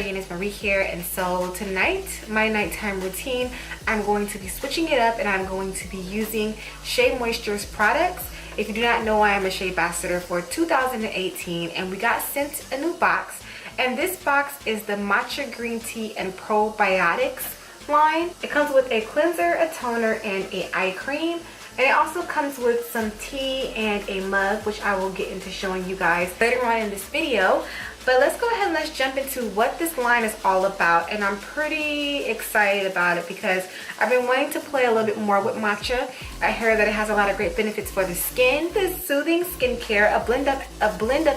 Euniycemari here, and so tonight, my nighttime routine, I'm going to be switching it up and I'm going to be using Shea Moisture's products. If you do not know, I am a sheabassador for 2018 and we got sent a new box, and this box is the Matcha Green Tea and Probiotics line. It comes with a cleanser, a toner, and an eye cream. And it also comes with some tea and a mug, which I will get into showing you guys later on in this video. But let's go ahead and let's jump into what this line is all about. And I'm pretty excited about it because I've been wanting to play a little bit more with matcha. I heard that it has a lot of great benefits for the skin. This soothing skincare, a blend of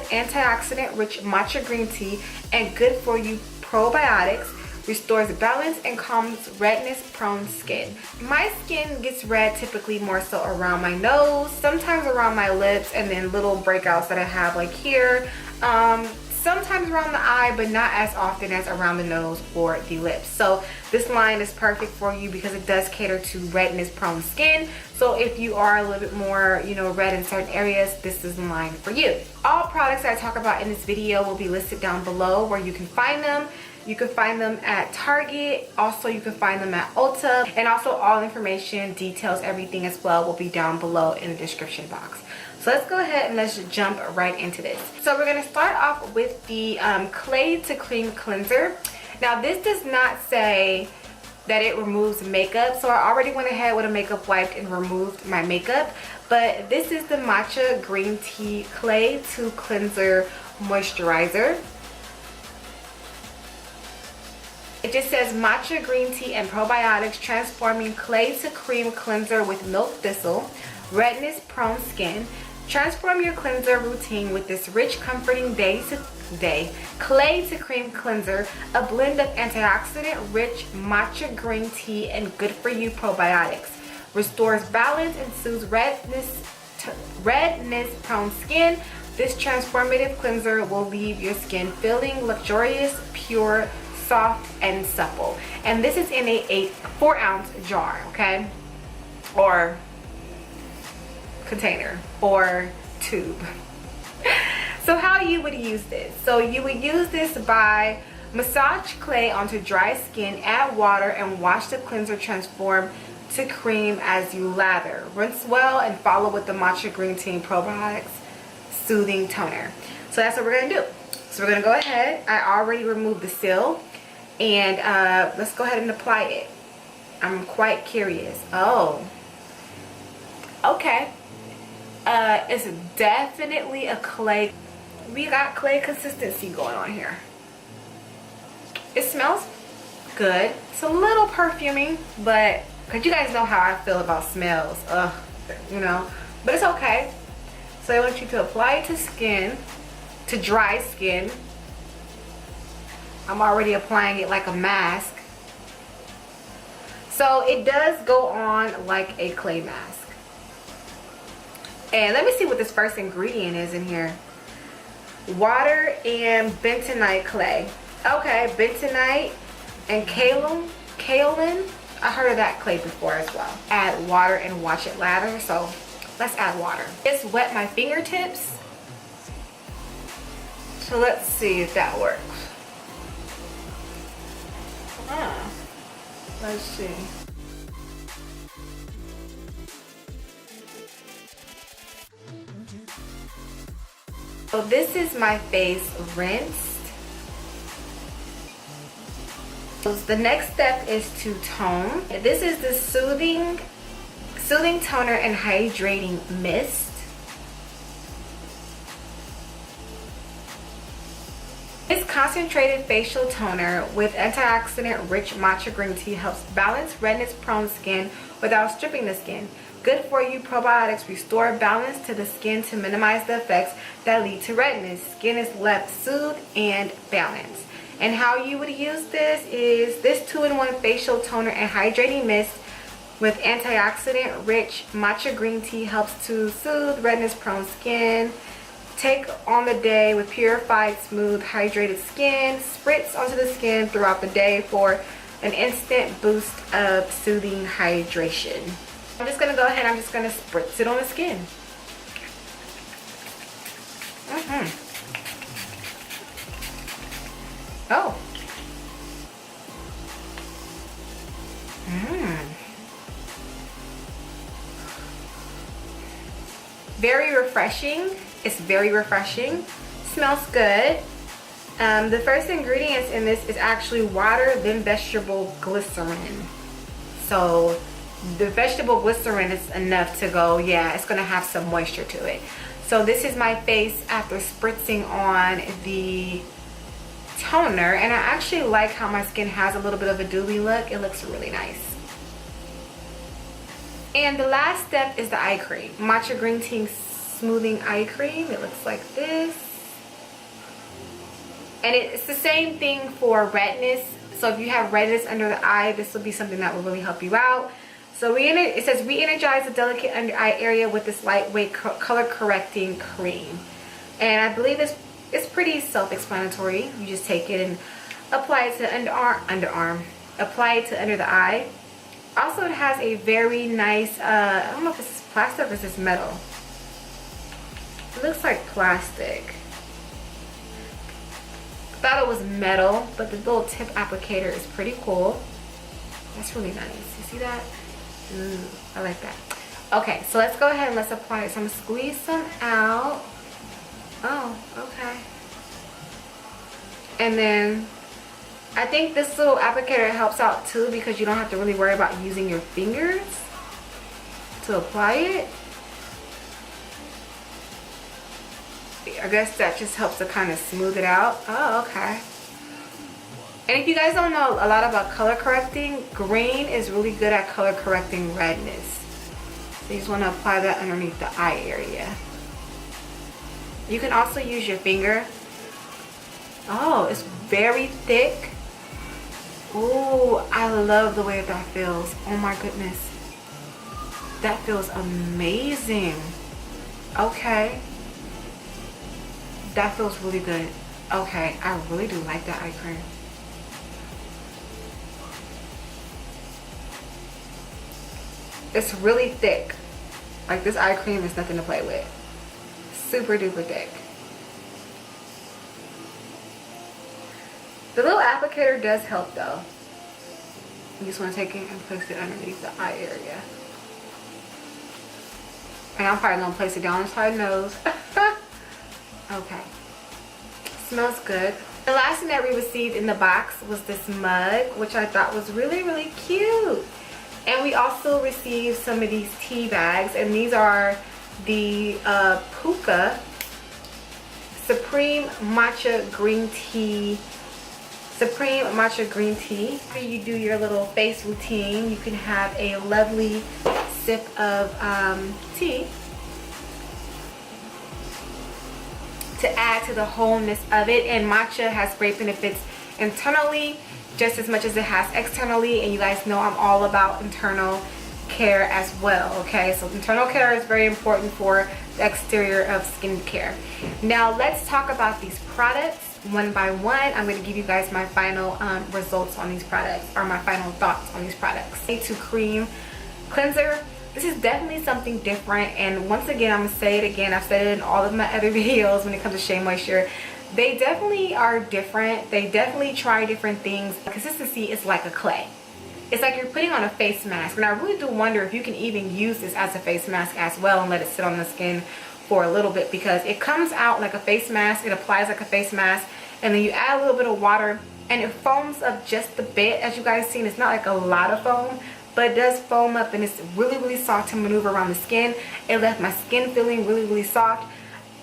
antioxidant-rich matcha green tea and good for you probiotics, restores balance and calms redness prone skin. My skin gets red typically more so around my nose, sometimes around my lips, and then little breakouts that I have like here. Sometimes around the eye, but not as often as around the nose or the lips. So this line is perfect for you because it does cater to redness prone skin. So if you are a little bit more, red in certain areas, this is the line for you. All products that I talk about in this video will be listed down below where you can find them. You can find them at Target. Also, you can find them at Ulta. And also all information, details, everything as well will be down below in the description box. So let's go ahead and let's jump right into this. So we're going to start off with the Clay to Cream Cleanser. Now this does not say that it removes makeup. So I already went ahead with a makeup wipe and removed my makeup. But this is the Matcha Green Tea Clay to Cleanser Moisturizer. It just says Matcha Green Tea and Probiotics, transforming clay to cream cleanser with milk thistle, redness prone skin. Transform your cleanser routine with this rich, comforting clay to cream cleanser, a blend of antioxidant-rich matcha green tea and good for you probiotics. Restores balance and soothes redness prone skin. This transformative cleanser will leave your skin feeling luxurious, pure, soft, and supple. And this is in a 4-ounce jar, okay, or container or tube. So how you would use this? So you would use this by massage clay onto dry skin, add water, and watch the cleanser transform to cream as you lather. Rinse well and follow with the Matcha Green Tea and Probiotics Soothing Toner. So that's what we're gonna do. So we're gonna go ahead. I already removed the seal, and let's go ahead and apply it. I'm quite curious. Oh, okay. It's definitely a clay. We got clay consistency going on here. It smells good. It's a little perfuming, but because you guys know how I feel about smells, but it's okay. So I want you to apply it to skin, to dry skin. I'm already applying it like a mask. So it does go on like a clay mask. And let me see what this first ingredient is in here. Water and bentonite clay. Okay, bentonite and kaolin. I heard of that clay before as well. Add water and watch it lather. So let's add water. Just wet my fingertips. So let's see if that works. Let's see. So this is my face rinsed. So the next step is to tone. This is the soothing toner and hydrating mist. This concentrated facial toner with antioxidant rich matcha green tea helps balance redness prone skin without stripping the skin. Good for you probiotics restore balance to the skin to minimize the effects that lead to redness. Skin is left soothed and balanced. And how you would use this is this 2-in-1 facial toner and hydrating mist with antioxidant rich matcha green tea helps to soothe redness prone skin. Take on the day with purified, smooth, hydrated skin. Spritz onto the skin throughout the day for an instant boost of soothing hydration. I'm just going to go ahead and I'm just going to spritz it on the skin. Oh, very refreshing. It's very refreshing. Smells good. The first ingredients in this is actually water, then vegetable glycerin. So the vegetable glycerin is enough to go, yeah, it's gonna have some moisture to it. So this is my face after spritzing on the toner, and I actually like how my skin has a little bit of a dewy look. It looks really nice. And the last step is the eye cream. Matcha Green Tea Smoothing Eye Cream. It looks like this. And it's the same thing for redness. So if you have redness under the eye, this will be something that will really help you out. So it says re-energize the delicate under eye area with this lightweight color correcting cream. And I believe it's pretty self-explanatory. You just take it and apply it to underarm. Apply it to under the eye. Also, it has a very nice, I don't know if this is plastic or if this is metal. It looks like plastic. Thought it was metal, but the little tip applicator is pretty cool. That's really nice. You see that? Ooh, I like that. Okay, so let's go ahead and let's apply it. So I'm gonna squeeze some out. Oh, okay. And then I think this little applicator helps out too, because you don't have to really worry about using your fingers to apply it. I guess that just helps to kind of smooth it out. Oh, okay. And if you guys don't know a lot about color correcting, green is really good at color correcting redness. So you just want to apply that underneath the eye area. You can also use your finger. Oh, it's very thick. Ooh, I love the way that feels. Oh my goodness. That feels amazing. Okay. That feels really good. Okay, I really do like that eye cream. It's really thick. Like, this eye cream is nothing to play with. Super duper thick. The little applicator does help though. You just want to take it and place it underneath the eye area. And I'm probably going to place it down inside the nose. Okay. Smells good. The last thing that we received in the box was this mug, which I thought was really, really cute. And we also received some of these tea bags, and these are the Puka Supreme Matcha Green Tea. Supreme Matcha Green Tea. After you do your little face routine, you can have a lovely sip of tea to add to the wholeness of it. And matcha has great benefits internally just as much as it has externally, and you guys know I'm all about internal care as well. Okay, so internal care is very important for the exterior of skincare. Now let's talk about these products one by one. I'm going to give you guys my final results on these products, or my final thoughts on these products. To cream cleanser. This is definitely something different, and once again, I'm going to say it again. I've said it in all of my other videos when it comes to Shea Moisture. They definitely are different. They definitely try different things. Consistency is like a clay. It's like you're putting on a face mask, and I really do wonder if you can even use this as a face mask as well and let it sit on the skin for a little bit, because it comes out like a face mask, it applies like a face mask, and then you add a little bit of water and it foams up just a bit. As you guys seen, it's not like a lot of foam, but it does foam up, and it's really, really soft to maneuver around the skin. It left my skin feeling really, really soft.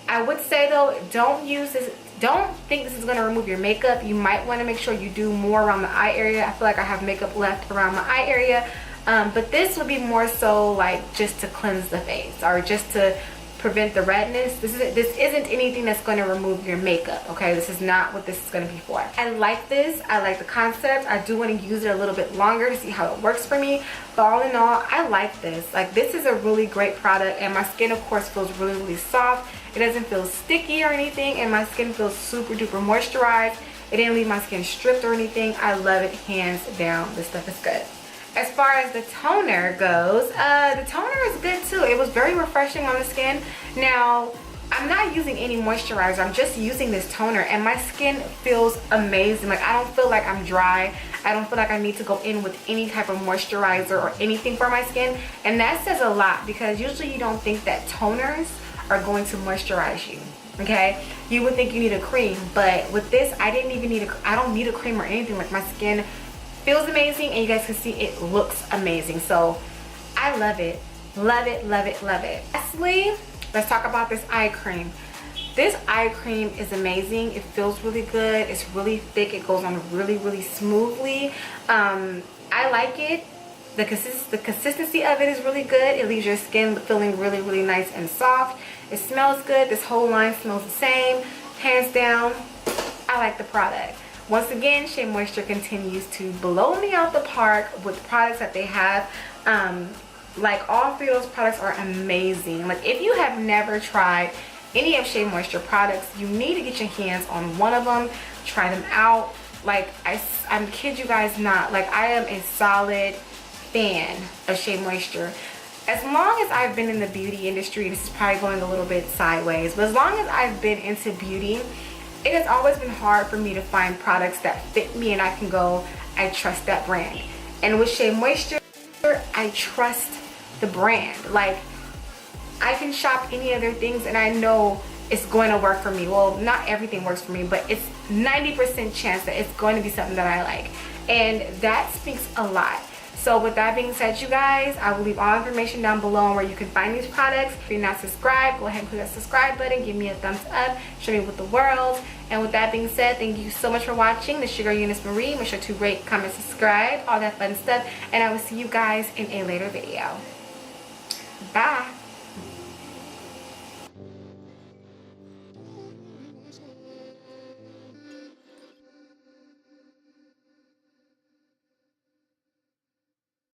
I would say though, don't use this, don't think this is going to remove your makeup. You might want to make sure you do more around the eye area. I feel like I have makeup left around my eye area, but this would be more so like just to cleanse the face, or just to prevent the redness. This isn't anything that's going to remove your makeup. Okay, this is not what this is going to be for. I like this. I like the concept. I do want to use it a little bit longer to see how it works for me, but all in all, I like this. Like, this is a really great product, and my skin of course feels really, really soft. It doesn't feel sticky or anything, and my skin feels super duper moisturized. It didn't leave my skin stripped or anything. I love it hands down. This stuff is good. As far as the toner goes, the toner is good too. It was very refreshing on the skin. Now, I'm not using any moisturizer. I'm just using this toner, and my skin feels amazing. Like, I don't feel like I'm dry. I don't feel like I need to go in with any type of moisturizer or anything for my skin. And that says a lot, because usually you don't think that toners are going to moisturize you. Okay, you would think you need a cream, but with this, I didn't even need I don't need a cream or anything. Like, my skin feels amazing, and you guys can see it looks amazing. So I love it, love it, love it, love it. Lastly, let's talk about this eye cream. This eye cream is amazing. It feels really good. It's really thick. It goes on really, really smoothly. I like it. The consistency of it is really good. It leaves your skin feeling really, really nice and soft. It smells good. This whole line smells the same. Hands down, I like the product. Once again, Shea Moisture continues to blow me out the park with products that they have. Like, all three of those products are amazing. Like, if you have never tried any of Shea Moisture products, you need to get your hands on one of them. Try them out. Like, I'm kid you guys not. Like, I am a solid fan of Shea Moisture. As long as I've been in the beauty industry, this is probably going a little bit sideways, but as long as I've been into beauty, it has always been hard for me to find products that fit me and I can go, I trust that brand. And with Shea Moisture, I trust the brand. Like, I can shop any other things and I know it's going to work for me. Well, not everything works for me, but it's 90% chance that it's going to be something that I like. And that speaks a lot. So with that being said, you guys, I will leave all information down below on where you can find these products. If you're not subscribed, go ahead and click that subscribe button. Give me a thumbs up. Show me with the world. And with that being said, thank you so much for watching. This is your girl Euniycemari. Make sure to rate, comment, subscribe, all that fun stuff. And I will see you guys in a later video. Bye.